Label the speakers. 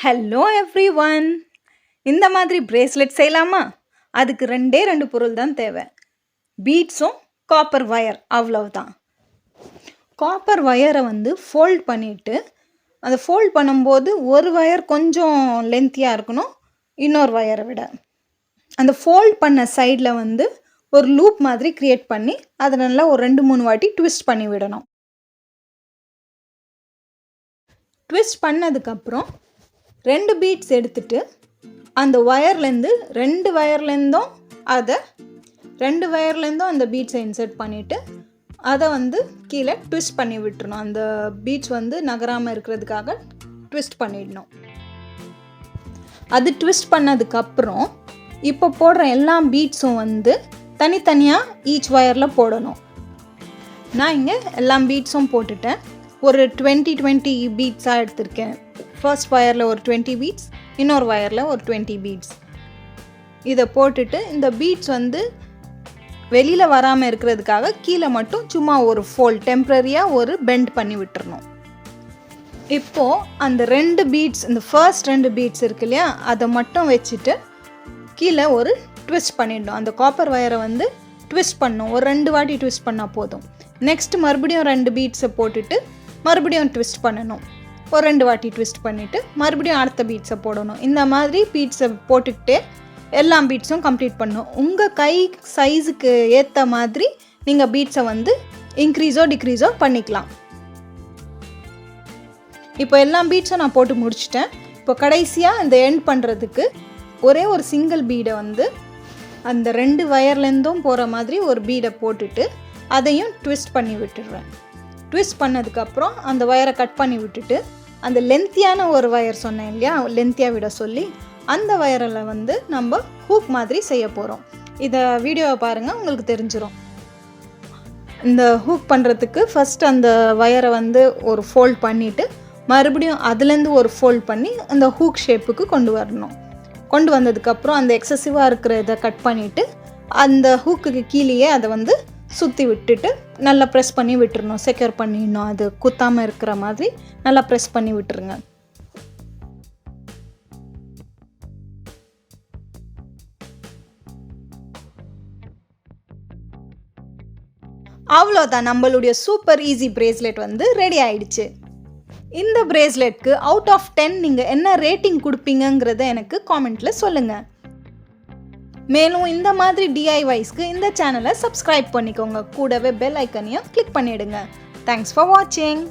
Speaker 1: Hello everyone. இந்த மாதிரி bracelet செய்யலாமா? அதுக்கு ரெண்டு பொருள் தான் தேவை. பீட்ஸும் காப்பர் வயர், அவ்வளவுதான். காப்பர் வயரை ஃபோல்ட் பண்ணிவிட்டு, அதை ஃபோல்ட் பண்ணும்போது ஒரு வயர் கொஞ்சம் லென்த்தியாக இருக்கணும் இன்னொரு வயரை விட. அந்த ஃபோல்ட் பண்ண சைடில் ஒரு லூப் மாதிரி க்ரியேட் பண்ணி அதை நல்லா ஒரு 2-3 வாட்டி ட்விஸ்ட் பண்ணி விடணும். ட்விஸ்ட் பண்ணதுக்கப்புறம் 2 பீட்ஸ் எடுத்துட்டு அந்த வயர்லேருந்து 2 வயர்லேருந்தும் அந்த பீட்ஸை இன்சர்ட் பண்ணிவிட்டு அதை கீழே ட்விஸ்ட் பண்ணி விட்டுறணும். அந்த பீட்ஸ் நகராமல் இருக்கிறதுக்காக ட்விஸ்ட் பண்ணிடணும். அது ட்விஸ்ட் பண்ணதுக்கப்புறம் இப்போ போடுற எல்லா பீட்ஸும் தனித்தனியாக ஈச் வயரில் போடணும். நான் இங்கே எல்லா பீட்ஸும் போட்டுட்டேன். ஒரு 20 பீட்ஸாக எடுத்திருக்கேன். ஃபர்ஸ்ட் வயரில் ஒரு 20 பீட்ஸ், இன்னொரு வயரில் ஒரு 20 பீட்ஸ். இதை போட்டுட்டு இந்த பீட்ஸ் வெளியில் வராமல் இருக்கிறதுக்காக கீழே மட்டும் சும்மா ஒரு ஃபோல்ட் டெம்ப்ரரியாக ஒரு பெண்ட் பண்ணி விட்டுறணும். இப்போது அந்த 2 பீட்ஸ், இந்த ஃபர்ஸ்ட் 2 பீட்ஸ் இருக்கு இல்லையா, அதை மட்டும் வச்சுட்டு கீழே ஒரு ட்விஸ்ட் பண்ணிடணும். அந்த காப்பர் வயரை ட்விஸ்ட் பண்ணணும். ஒரு 2 வாட்டி ட்விஸ்ட் பண்ணால் போதும். நெக்ஸ்ட் மறுபடியும் 2 பீட்ஸை போட்டுட்டு மறுபடியும் ட்விஸ்ட் பண்ணணும். ஒரு 2 வாட்டி ட்விஸ்ட் பண்ணிவிட்டு மறுபடியும் அடுத்த பீட்ஸை போடணும். இந்த மாதிரி பீட்ஸை போட்டுக்கிட்டே எல்லா பீட்ஸும் கம்ப்ளீட் பண்ணணும். உங்கள் கை சைஸுக்கு ஏற்ற மாதிரி நீங்கள் பீட்ஸை இன்க்ரீஸோ டிக்ரீஸோ பண்ணிக்கலாம். இப்போ எல்லா பீட்ஸும் நான் போட்டு முடிச்சிட்டேன். இப்போ கடைசியாக இந்த எண்ட் பண்ணுறதுக்கு ஒரே ஒரு சிங்கிள் பீடை அந்த 2 வயர்லேருந்தும் போகிற மாதிரி ஒரு பீடை போட்டுட்டு அதையும் ட்விஸ்ட் பண்ணி விட்டுடுறேன். ட்விஸ்ட் பண்ணதுக்கப்புறம் அந்த வயரை கட் பண்ணி விட்டுட்டு அந்த லென்த்தியான ஒரு வயர் சொன்னேன் இல்லையா, லென்த்தியாக விட சொல்லி, அந்த வயரில் நம்ம ஹூக் மாதிரி செய்ய போகிறோம். இதை வீடியோவை பாருங்கள், உங்களுக்கு தெரிஞ்சிடும். இந்த ஹூக் பண்ணுறதுக்கு ஃபஸ்ட் அந்த வயரை ஒரு ஃபோல்ட் பண்ணிவிட்டு மறுபடியும் அதுலேருந்து ஒரு ஃபோல்ட் பண்ணி அந்த ஹூக் ஷேப்புக்கு கொண்டு வரணும். கொண்டு வந்ததுக்கப்புறம் அந்த எக்ஸசிவாக இருக்கிற இதை கட் பண்ணிவிட்டு அந்த ஹூக்குக்கு கீழேயே அதை சுற்றி விட்டுட்டு நல்லா ப்ரெஸ் பண்ணி விட்டுறணும். செக்யூர் பண்ணிடணும். அது குத்தாமல் இருக்கிற மாதிரி நல்லா ப்ரெஸ் பண்ணி விட்டுருங்க. அவ்வளோதான், நம்மளுடைய சூப்பர் ஈஸி பிரேஸ்லெட் ரெடி ஆயிடுச்சு. இந்த பிரேஸ்லெட்க்கு அவுட் ஆஃப் 10 நீங்கள் என்ன ரேட்டிங் கொடுப்பீங்கிறத எனக்கு காமெண்ட்டில் சொல்லுங்கள். மேலும் இந்த மாதிரி DIYஸ்க்கு இந்த சேனலை சப்ஸ்கிரைப் பண்ணிக்கோங்க. கூடவே பெல் ஐக்கனையும் கிளிக் பண்ணிவிடுங்க. தேங்க்ஸ் ஃபார் வாட்சிங்.